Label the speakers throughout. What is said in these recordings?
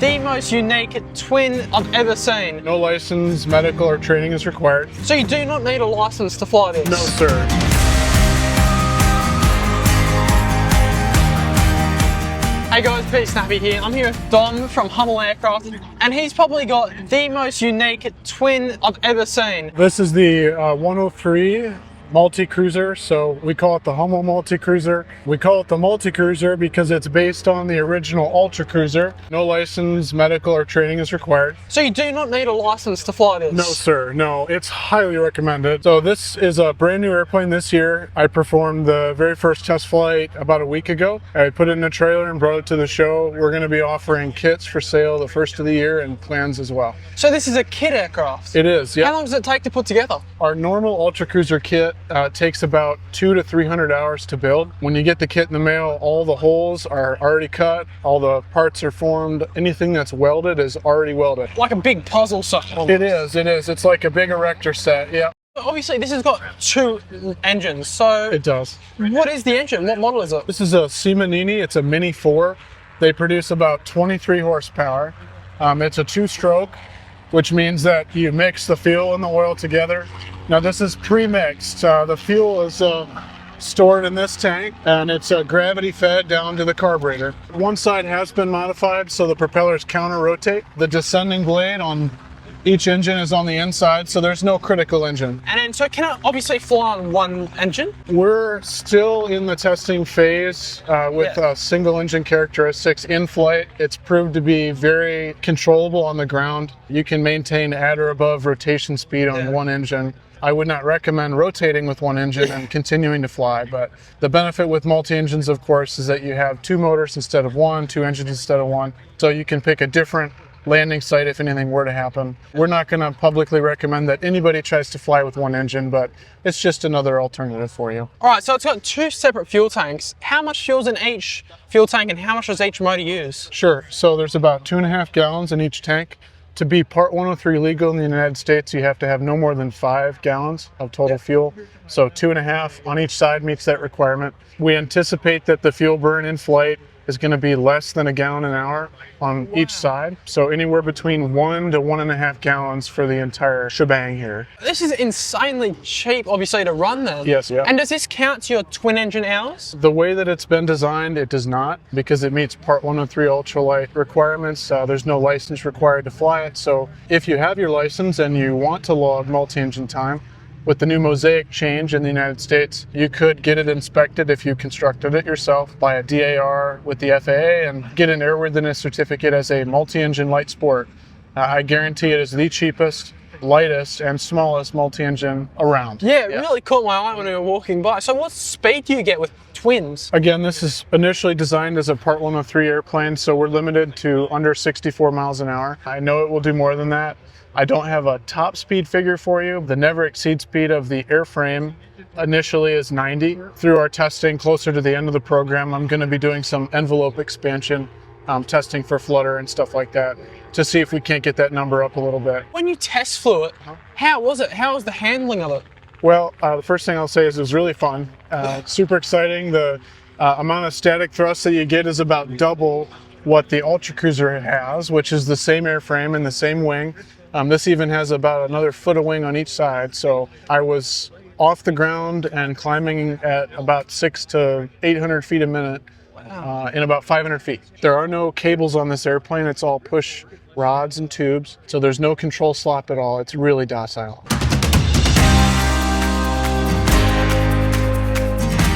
Speaker 1: The most unique twin I've ever seen.
Speaker 2: No license, medical, or training is required.
Speaker 1: So you do not need a license to fly this?
Speaker 2: No, sir.
Speaker 1: Hey guys, Pete Snappy here. I'm here with Dom from Homebuilt Aircraft, and he's probably got the most unique twin I've ever seen.
Speaker 2: This is the 103 multi-cruiser, so we call it the Homebuilt multi-cruiser. We call it the multi-cruiser because it's based on the original Ultra Cruiser. No license, medical, or training is required.
Speaker 1: So you do not need a license to fly this?
Speaker 2: No, sir. No, it's highly recommended. So this is a brand new airplane this year. I performed the very first test flight about a week ago. I put it in a trailer and brought it to the show. We're going to be offering kits for sale the first of the year and plans as well.
Speaker 1: So this is a kit aircraft?
Speaker 2: It is, yeah.
Speaker 1: How long does it take to put together?
Speaker 2: Our normal Ultra Cruiser kit takes about 200 to 300 hours to build. When you get the kit in the mail, all the holes are already cut, all the parts are formed. Anything that's welded is already welded.
Speaker 1: Like a big puzzle set.
Speaker 2: It is. It's like a big erector set, yeah.
Speaker 1: Obviously this has got two engines, so...
Speaker 2: It does.
Speaker 1: What is the engine? What model is it?
Speaker 2: This is a Simanini, it's a Mini 4. They produce about 23 horsepower. It's a two-stroke, which means that you mix the fuel and the oil together. Now this is pre-mixed. The fuel is stored in this tank, and it's gravity fed down to the carburetor. One side has been modified so the propellers counter-rotate. The descending blade on each engine is on the inside, so there's no critical engine.
Speaker 1: And then, so can it obviously fly on one engine?
Speaker 2: We're still in the testing phase with single engine characteristics in flight. It's proved to be very controllable on the ground. You can maintain at or above rotation speed on one engine. I would not recommend rotating with one engine and continuing to fly, but the benefit with multi-engines, of course, is that you have two motors instead of one, two engines instead of one, so you can pick a different landing site if anything were to happen. We're not going to publicly recommend that anybody tries to fly with one engine, but it's just another alternative for you.
Speaker 1: All right, so it's got two separate fuel tanks. How much fuel's in each fuel tank and how much does each motor use?
Speaker 2: Sure, so there's about 2.5 gallons in each tank. To be Part 103 legal in the United States, you have to have no more than 5 gallons of total fuel. So 2.5 on each side meets that requirement. We anticipate that the fuel burn in flight is going to be less than 1 gallon an hour on each side. So anywhere between 1 to 1.5 gallons for the entire shebang here.
Speaker 1: This is insanely cheap, obviously, to run then.
Speaker 2: Yes, yeah.
Speaker 1: And does this count to your twin engine hours?
Speaker 2: The way that it's been designed, it does not, because it meets Part 103 ultralight requirements. There's no license required to fly it. So if you have your license and you want to log multi-engine time, with the new Mosaic change in the United States, you could get it inspected if you constructed it yourself by a DAR with the FAA and get an airworthiness certificate as a multi-engine light sport. I guarantee it is the cheapest, lightest, and smallest multi-engine around.
Speaker 1: Yeah, it really caught my eye when we were walking by. So what speed do you get with twins?
Speaker 2: Again, this is initially designed as a Part 103 airplane, so we're limited to under 64 miles an hour. I know it will do more than that. I don't have a top speed figure for you. The never exceed speed of the airframe initially is 90. Through our testing closer to the end of the program, I'm going to be doing some envelope expansion, testing for flutter and stuff like that to see if we can't get that number up a little bit.
Speaker 1: When you test flew it, how was it? How was the handling of it?
Speaker 2: Well, the first thing I'll say is it was really fun. Super exciting. The amount of static thrust that you get is about double what the Ultra Cruiser has, which is the same airframe and the same wing. This even has about another foot of wing on each side. So I was off the ground and climbing at about 600 to 800 feet a minute in about 500 feet. There are no cables on this airplane. It's all push rods and tubes. So there's no control slop at all. It's really docile.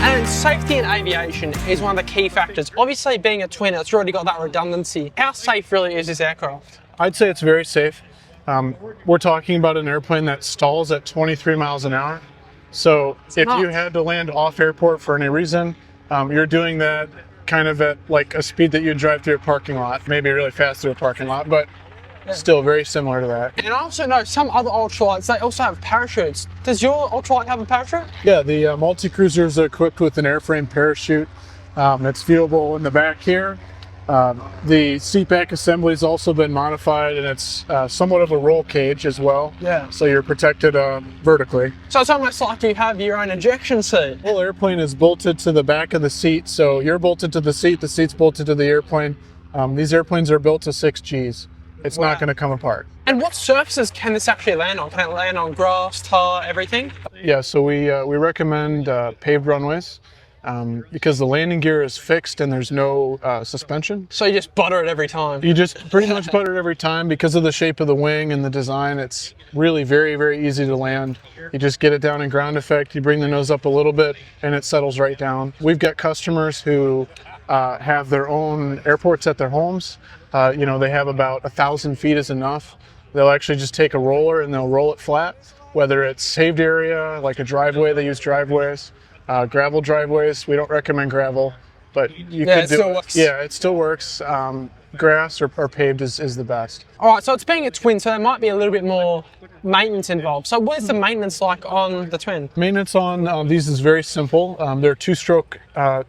Speaker 1: And safety in aviation is one of the key factors. Obviously being a twin, it's already got that redundancy. How safe really is this aircraft?
Speaker 2: I'd say it's very safe. We're talking about an airplane that stalls at 23 miles an hour. So if you had to land off airport for any reason, you're doing that kind of at like a speed that you'd drive through a parking lot, maybe really fast through a parking lot, but still very similar to that.
Speaker 1: And I also know some other ultralights, they also have parachutes. Does your ultralight have a parachute?
Speaker 2: Yeah, the multi-cruisers are equipped with an airframe parachute. It's viewable in the back here. The seat back assembly has also been modified, and it's somewhat of a roll cage as well.
Speaker 1: Yeah.
Speaker 2: So you're protected vertically.
Speaker 1: So it's almost like you have your own ejection seat.
Speaker 2: The whole airplane is bolted to the back of the seat, so you're bolted to the seat's bolted to the airplane. These airplanes are built to 6 Gs. It's not going to come apart.
Speaker 1: And what surfaces can this actually land on? Can it land on grass, tar, everything?
Speaker 2: Yeah, so we recommend paved runways because the landing gear is fixed and there's no suspension.
Speaker 1: So you just butter it every time?
Speaker 2: You just pretty much butter it every time because of the shape of the wing and the design. It's really very, very easy to land. You just get it down in ground effect, you bring the nose up a little bit and it settles right down. We've got customers who have their own airports at their homes. You know, they have about 1,000 feet is enough. They'll actually just take a roller and they'll roll it flat, whether it's paved area, like a driveway, they use driveways, gravel driveways. We don't recommend gravel, but you could do it.
Speaker 1: Works.
Speaker 2: Yeah, it still works. Grass or paved is the best.
Speaker 1: All right, so it's being a twin, so there might be a little bit more maintenance involved. So what is the maintenance like on the twin?
Speaker 2: Maintenance on these is very simple. They're 2-stroke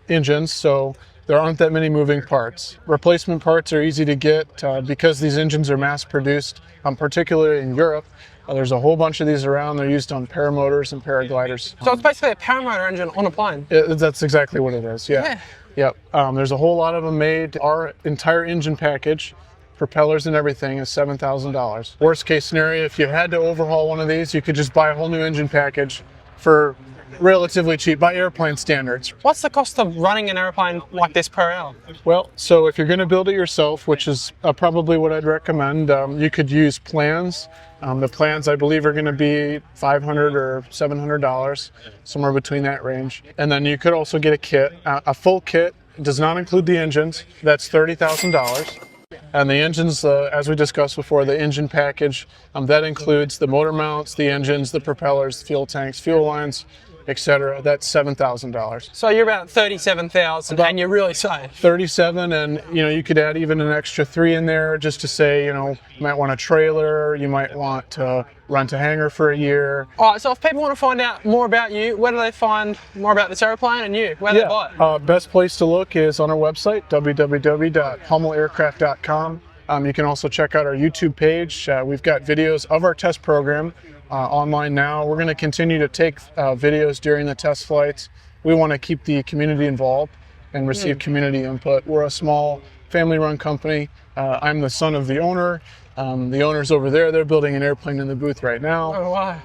Speaker 2: engines, so there aren't that many moving parts. Replacement parts are easy to get because these engines are mass produced, particularly in Europe. There's a whole bunch of these around. They're used on paramotors and paragliders.
Speaker 1: So it's basically a paramotor engine on a plane?
Speaker 2: That's exactly what it is, yeah. Yep. There's a whole lot of them made. Our entire engine package, propellers and everything, is $7,000. Worst case scenario, if you had to overhaul one of these, you could just buy a whole new engine package for relatively cheap by airplane standards.
Speaker 1: What's the cost of running an airplane like this per hour?
Speaker 2: Well, so if you're going to build it yourself, which is probably what I'd recommend, you could use plans. The plans, I believe, are going to be $500 or $700, somewhere between that range. And then you could also get a kit. A full kit does not include the engines. That's $30,000. And the engines, as we discussed before, the engine package, that includes the motor mounts, the engines, the propellers, the fuel tanks, fuel lines, etc. That's $7,000.
Speaker 1: So you're about $37,000 and you're really safe.
Speaker 2: 37, and you know, you could add even an extra 3 in there just to say, you know, you might want a trailer, you might want to rent a hangar for a year.
Speaker 1: All right, so if people want to find out more about you, where do they find more about this airplane and you? Where do they buy it?
Speaker 2: Best place to look is on our website, www.hummeltaircraft.com. You can also check out our YouTube page. We've got videos of our test program online now. We're going to continue to take videos during the test flights. We want to keep the community involved and receive community input. We're a small family-run company. I'm the son of the owner. The owner's over there. They're building an airplane in the booth right now.
Speaker 1: Oh, wow.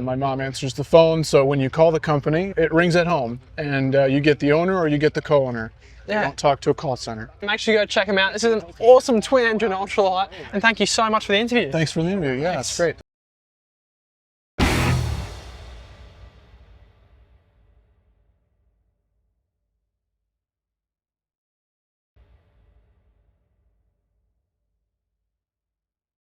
Speaker 2: My mom answers the phone, so when you call the company, it rings at home, and you get the owner or you get the co-owner.
Speaker 1: Yeah.
Speaker 2: You don't talk to a call center.
Speaker 1: Make sure you go check them out. This is an awesome twin-engine ultralight, and thank you so much for the interview.
Speaker 2: Thanks for the interview. Yeah, it's great.